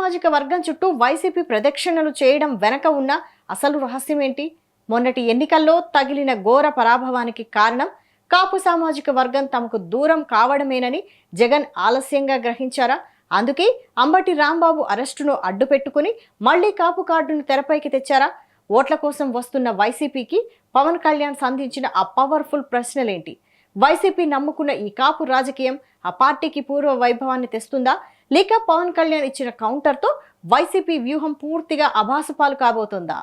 సామాజిక వర్గం చుట్టూ వైసీపీ ప్రదక్షిణలు చేయడం వెనక ఉన్న అసలు రహస్యం ఏంటి? మొన్నటి ఎన్నికల్లో తగిలిన ఘోర పరాభవానికి కారణం కాపు సామాజిక వర్గం తమకు దూరం కావడమేనని జగన్ ఆలస్యంగా గ్రహించారా? అందుకే అంబటి రాంబాబు అరెస్టును అడ్డుపెట్టుకుని మళ్లీ కాపు కార్డును తెరపైకి తెచ్చారా? ఓట్ల కోసం వస్తున్న వైసీపీకి పవన్ కళ్యాణ్ సంధించిన ఆ పవర్ఫుల్ ప్రశ్నలేంటి? వైసీపీ నమ్ముకున్న ఈ కాపు రాజకీయం ఆ పార్టీకి పూర్వ వైభవాన్ని తెస్తుందా, లేక పవన్ కళ్యాణ్ ఇచ్చిన కౌంటర్తో వైసీపీ వ్యూహం పూర్తిగా అభాసుపాలు కాబోతుందా?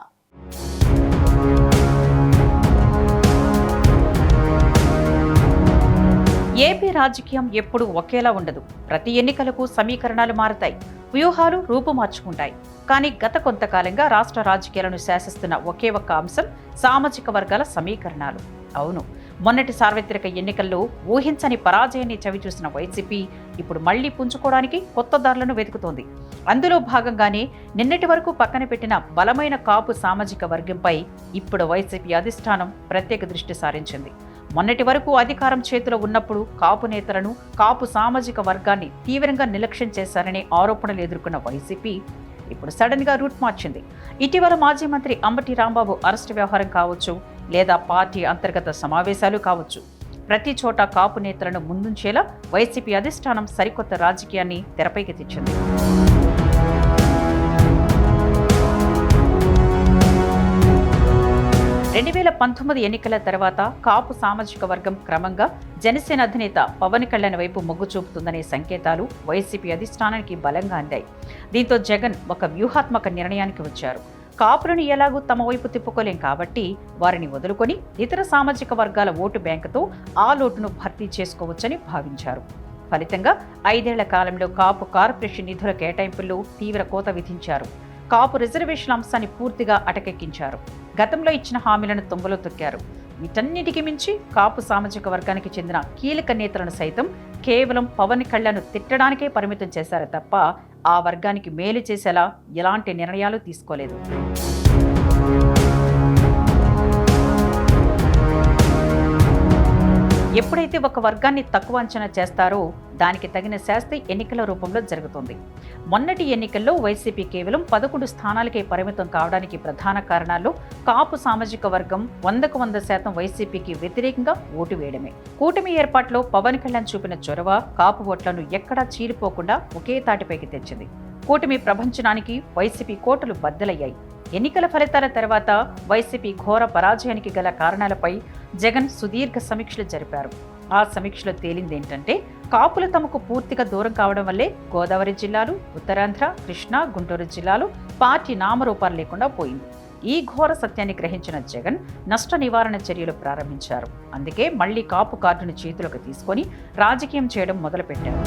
ఏపీ రాజకీయం ఎప్పుడూ ఒకేలా ఉండదు. ప్రతి ఎన్నికలకు సమీకరణాలు మారతాయి, వ్యూహాలు రూపుమార్చుకుంటాయి. కానీ గత కొంతకాలంగా రాష్ట్ర రాజకీయాలను శాసిస్తున్న ఒకే ఒక్క అంశం సామాజిక వర్గాల సమీకరణాలు. అవును, మొన్నటి సార్వత్రిక ఎన్నికల్లో ఊహించని పరాజయాన్ని చవిచూసిన వైసీపీ ఇప్పుడు మళ్లీ పుంజుకోవడానికి కొత్త దారులను వెతుకుతోంది. అందులో భాగంగానే నిన్నటి వరకు పక్కన పెట్టిన బలమైన కాపు సామాజిక వర్గంపై ఇప్పుడు వైసీపీ అధిష్టానం ప్రత్యేక దృష్టి సారించింది. మొన్నటి వరకు అధికారం చేతిలో ఉన్నప్పుడు కాపు నేతలను, కాపు సామాజిక వర్గాన్ని తీవ్రంగా నిర్లక్ష్యం చేశారనే ఆరోపణలు ఎదుర్కొన్న వైసీపీ ఇప్పుడు సడన్ గా రూట్ మార్చింది. ఇటీవల మాజీ మంత్రి అంబటి రాంబాబు అరెస్టు వ్యవహారం కావచ్చు, లేదా పార్టీ అంతర్గత సమావేశాలు కావచ్చు, ప్రతి చోట కాపు నేతలను ముందుంచేలా వైసీపీ అధిష్టానం సరికొత్త రాజకీయాన్ని తెరపైకి తెచ్చింది. 2019 ఎన్నికల తర్వాత కాపు సామాజిక వర్గం క్రమంగా జనసేన అధినేత పవన్ కళ్యాణ్ వైపు మొగ్గు చూపుతుందనే సంకేతాలు వైసీపీ అధిష్టానానికి బలంగా అందాయి. దీంతో జగన్ ఒక వ్యూహాత్మక నిర్ణయానికి వచ్చారు. కాపులను ఎలాగూ తమ వైపు తిప్పుకోలేం కాబట్టి వారిని వదులుకొని ఇతర సామాజిక వర్గాల ఓటు బ్యాంకుతో ఆ లోటును భర్తీ చేసుకోవచ్చని భావించారు. ఫలితంగా 5 ఏళ్ల కాలంలో కాపు కార్పొరేషన్ నిధుల కేటాయింపుల్లో తీవ్ర కోత విధించారు. కాపు రిజర్వేషన్ అంశాన్ని పూర్తిగా అటకెక్కించారు. గతంలో ఇచ్చిన హామీలను తుంగలో తొక్కారు. వీటన్నిటికి మించి కాపు సామాజిక వర్గానికి చెందిన కీలక నేతలను సైతం కేవలం పవన్ కళ్యాణ్ తిట్టడానికే పరిమితం చేశారు తప్ప ఆ వర్గానికి మేలు చేసేలా ఎలాంటి నిర్ణయాలు తీసుకోలేదు. ఎప్పుడైతే ఒక వర్గాన్ని తక్కువ అంచనా చేస్తారో దానికి తగిన శాస్తి ఎన్నికల రూపంలో జరుగుతుంది. మొన్నటి ఎన్నికల్లో వైసీపీ కేవలం 11 స్థానాలకే పరిమితం కావడానికి ప్రధాన కారణాల్లో కాపు సామాజిక వర్గం 100% వైసీపీకి వ్యతిరేకంగా ఓటు వేయడమే. కూటమి ఏర్పాట్లో పవన్ కళ్యాణ్ చూపిన చొరవ కాపు ఓట్లను ఎక్కడా చీలిపోకుండా ఒకే తాటిపైకి తెచ్చింది. కూటమి ప్రభంజనానికి వైసీపీ కోటలు బద్దలయ్యాయి. ఎన్నికల ఫలితాల తర్వాత వైసీపీ ఘోర పరాజయానికి గల కారణాలపై జగన్ సుదీర్ఘ సమీక్షలు జరిపారు. ఆ సమీక్షలో తేలిందేంటంటే కాపులు తమకు పూర్తిగా దూరం కావడం వల్లే గోదావరి జిల్లాలు, ఉత్తరాంధ్ర, కృష్ణా, గుంటూరు జిల్లాలు పార్టీ నామరూపాలు లేకుండా పోయింది. ఈ ఘోర సత్యాన్ని గ్రహించిన జగన్ నష్ట నివారణ చర్యలు ప్రారంభించారు. అందుకే మళ్లీ కాపు కార్డును చేతులకు తీసుకొని రాజకీయం చేయడం మొదలుపెట్టారు.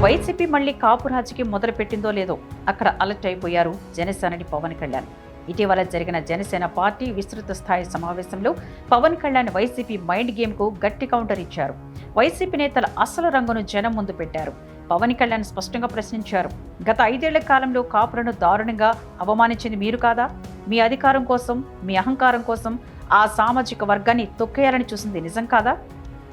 వైసీపీ మళ్లీ కాపు రాజకీయం మొదలుపెట్టిందో లేదో అక్కడ అలర్ట్ అయిపోయారు జనసేనని పవన్ కళ్యాణ్. ఇటీవల జరిగిన జనసేన పార్టీ విస్తృత స్థాయి సమావేశంలో పవన్ కళ్యాణ్ వైసీపీ మైండ్ గేమ్కు గట్టి కౌంటర్ ఇచ్చారు. వైసీపీ నేతల అసలు రంగును జనం ముందు పెట్టారు. పవన్ కళ్యాణ్ స్పష్టంగా ప్రశ్నించారు. గత 5 ఏళ్ల కాలంలో కాపులను దారుణంగా అవమానించింది మీరు కాదా? మీ అధికారం కోసం, మీ అహంకారం కోసం ఆ సామాజిక వర్గాన్ని తొక్కేయాలని చూసింది నిజం కాదా?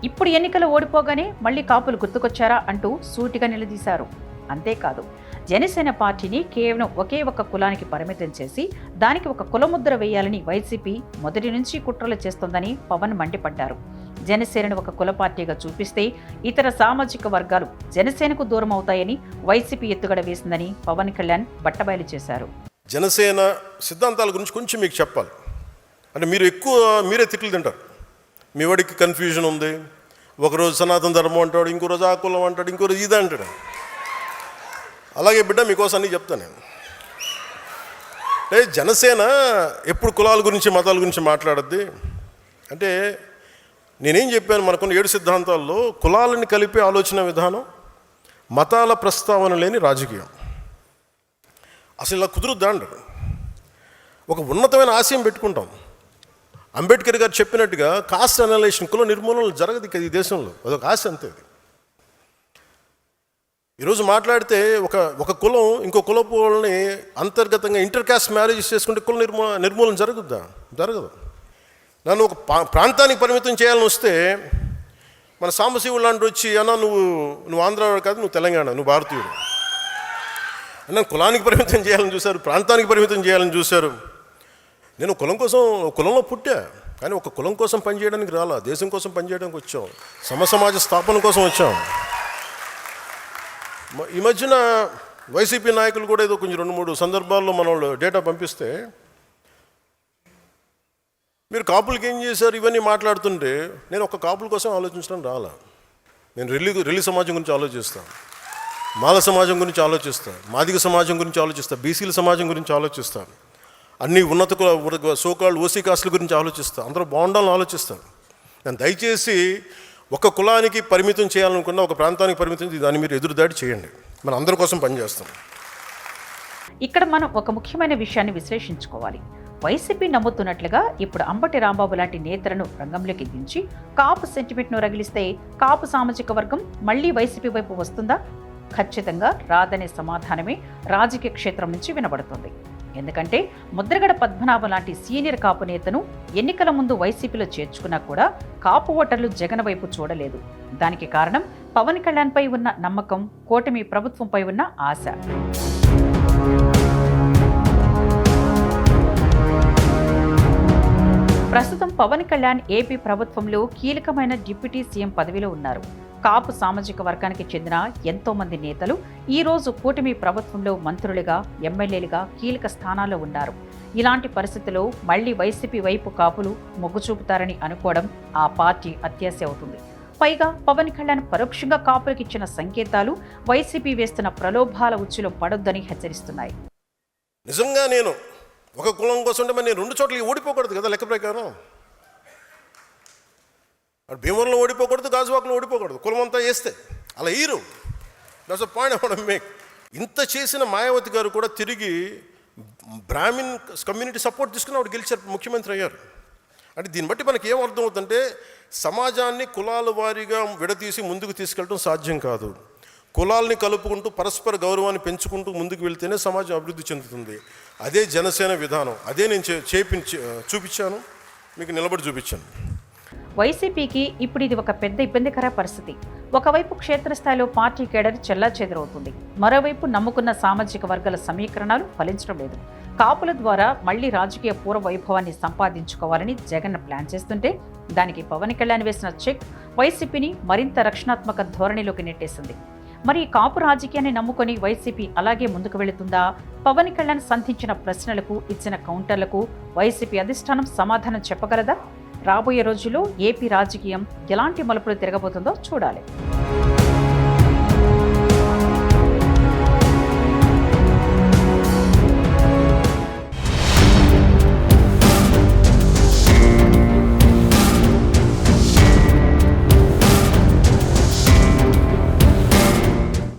ఇప్పుడు ఎన్నికలు ఓడిపోగానే మళ్లీ కాపులు గుర్తుకొచ్చారా అంటూ సూటిగా నిలదీశారు. అంతేకాదు, జనసేన పార్టీని కేవలం ఒకే ఒక్క కులానికి పరిమితం చేసి దానికి ఒక కులముద్ర వేయాలని వైసీపీ మొదటి నుంచి కుట్రలు చేస్తోందని పవన్ మండిపడ్డారు. జనసేనను ఒక కుల పార్టీగా చూపిస్తే ఇతర సామాజిక వర్గాలు జనసేనకు దూరం అవుతాయని వైసీపీ ఎత్తుగడ వేసిందని పవన్ కళ్యాణ్ బట్టబయలు చేశారు. జనసేన సిద్ధాంతాల గురించి కొంచెం మీకు చెప్పాలి. అంటే మీరే తిట్లు తింటారు. మీ వాడికి కన్ఫ్యూజన్ ఉంది. ఒకరోజు సనాతన ధర్మం అంటాడు, ఇంకో రోజు ఆ కులం అంటాడు, ఇంకో రోజు ఇది అంటాడు. అలాగే బిడ్డ మీకోసం అన్నీ చెప్తాను నేను. అంటే జనసేన ఎప్పుడు కులాల గురించి, మతాల గురించి మాట్లాడద్ది. అంటే నేనేం చెప్పాను, మనకున్న 7 సిద్ధాంతాల్లో కులాలని కలిపే ఆలోచన విధానం, మతాల ప్రస్తావన లేని రాజకీయం. అసలు ఇలా కుదురుద్దా అంటారు. ఒక ఉన్నతమైన ఆశయం పెట్టుకుంటాం. అంబేద్కర్ గారు చెప్పినట్టుగా కాస్ట్ అనలైజేషన్, కుల నిర్మూలన జరగదు ఇక ఈ దేశంలో. అదొక ఆశ అంతే. ఈరోజు మాట్లాడితే ఒక కులం ఇంకో కులపు వాళ్ళని అంతర్గతంగా ఇంటర్ కాస్ట్ మ్యారేజెస్ చేసుకుంటే కుల నిర్మూలన జరగదు. నన్ను ఒక ప్రాంతానికి పరిమితం చేయాలని వస్తే మన సాంబశివుడు లాంటి వచ్చి అన్న నువ్వు ఆంధ్ర కాదు, నువ్వు తెలంగాణ, నువ్వు భారతీయుడు అన్న. కులానికి పరిమితం చేయాలని చూశారు, ప్రాంతానికి పరిమితం చేయాలని చూశారు. నేను కులంలో పుట్టా, కానీ ఒక కులం కోసం పనిచేయడానికి రాలా, దేశం కోసం పనిచేయడానికి వచ్చాం, సమాజ స్థాపన కోసం వచ్చాం. ఈ మధ్యన వైసీపీ నాయకులు కూడా ఏదో కొంచెం 2-3 సందర్భాల్లో మన వాళ్ళు డేటా పంపిస్తే, మీరు కాపులకి ఏం చేశారు ఇవన్నీ మాట్లాడుతుంటే, నేను ఒక కాపుల కోసం ఆలోచించడం రాలా. నేను రెల్లి సమాజం గురించి ఆలోచిస్తాను, మాల సమాజం గురించి ఆలోచిస్తాను, మాదిగ సమాజం గురించి ఆలోచిస్తాను, బీసీల సమాజం గురించి ఆలోచిస్తాను, అన్ని ఉన్నత సోకాళ్ళు ఓసీ కాస్టుల గురించి ఆలోచిస్తాను, అందరూ బాగుండాలని ఆలోచిస్తాను. నేను దయచేసి ఒక కులానికి పరిమితం చేయాలనుకున్నా, ఒక ప్రాంతానికి పరిమితం దాన్ని మీరు ఎదురుదాడి చేయండి, మన అందరి కోసం పనిచేస్తాం. ఇక్కడ మనం ఒక ముఖ్యమైన విషయాన్ని విశ్లేషించుకోవాలి. వైసీపీ నమ్ముతున్నట్లుగా ఇప్పుడు అంబటి రాంబాబు లాంటి నేతలను రంగంలోకి దించి కాపు సెంటిమెంట్ను రగిలిస్తే కాపు సామాజిక వర్గం మళ్లీ వైసీపీ వైపు వస్తుందా? ఖచ్చితంగా రాదనే సమాధానమే రాజకీయ క్షేత్రం నుంచి వినబడుతుంది. ఎందుకంటే ముద్రగడ పద్మనాభం లాంటి సీనియర్ కాపు నేతను ఎన్నికల ముందు వైసీపీలో చేర్చుకున్నా కూడా కాపు ఓటర్లు జగన్ వైపు చూడలేదు. దానికి కారణం పవన్ కళ్యాణ్పై ఉన్న నమ్మకం, కూటమి ప్రభుత్వంపై ఉన్న ఆశ. ప్రస్తుతం పవన్ కళ్యాణ్ ఏపీ ప్రభుత్వంలో కీలకమైన డిప్యూటీ సీఎం పదవిలో ఉన్నారు. కాపు సామాజిక వర్గానికి చెందిన ఎంతో మంది నేతలు ఈ రోజు కూటమి ప్రభుత్వంలో మంత్రులుగా, ఎమ్మెల్యేలుగా కీలక స్థానాల్లో ఉన్నారు. ఇలాంటి పరిస్థితుల్లో మళ్లీ వైసీపీ వైపు కాపులు మొగ్గు చూపుతారని అనుకోవడం ఆ పార్టీ అత్యాశ అవుతుంది. పైగా పవన్ కళ్యాణ్ పరోక్షంగా కాపులకు ఇచ్చిన సంకేతాలు వైసీపీ వేస్తున్న ప్రలోభాల ఉచ్చులో పడొద్దని హెచ్చరిస్తున్నాయి. నిజంగా నేను ఒక కులం కోసం అంటే నేను 2 చోట్లకి ఓడిపోకూడదు కదా లెక్క ప్రకారం. భీమవరంలో ఓడిపోకూడదు, గాజువాకలో ఓడిపోకూడదు, కులం అంతా వేస్తే అలా ఈరు. That's a point I want to make. ఇంత చేసిన మాయావతి గారు కూడా తిరిగి బ్రాహ్మిన్ కమ్యూనిటీ సపోర్ట్ తీసుకుని ఆవిడ గెలిచారు, ముఖ్యమంత్రి అయ్యారు. అంటే దీన్ని బట్టి మనకి ఏం అర్థమవుతుందంటే, సమాజాన్ని కులాల వారీగా విడతీసి ముందుకు తీసుకెళ్ళడం సాధ్యం కాదు. కులాల్ని కలుపుకుంటూ పరస్పర గౌరవాన్ని పెంచుకుంటూ ముందుకు వెళ్తేనే సమాజం అభివృద్ధి చెందుతుంది. అదే జనసేన విధానం, అదే నేను చూపించాను, మీకు నిలబడి చూపించాను. వైసీపీకి ఇప్పుడు ఇది ఒక పెద్ద ఇబ్బందికర పరిస్థితి. ఒకవైపు క్షేత్రస్థాయిలో పార్టీ కేడర్ చెల్లాచెదరవుతుంది, మరోవైపు నమ్ముకున్న సామాజిక వర్గాల సమీకరణాలు ఫలించడం లేదు. కాపుల ద్వారా మళ్లీ రాజకీయ పూర్వ వైభవాన్ని సంపాదించుకోవాలని జగన్ ప్లాన్ చేస్తుంటే, దానికి పవన్ కళ్యాణ్ వేసిన చెక్ వైసీపీని మరింత రక్షణాత్మక ధోరణిలోకి నెట్టేసింది. మరి కాపు రాజకీయాన్ని నమ్ముకొని వైసీపీ అలాగే ముందుకు వెళుతుందా? పవన్ కళ్యాణ్ సంధించిన ప్రశ్నలకు ఇచ్చిన కౌంటర్లకు వైసీపీ అధిష్టానం సమాధానం చెప్పగలదా? రాబోయే రోజుల్లో ఏపీ రాజకీయం ఎలాంటి మలుపులు తిరగబోతుందో చూడాలి.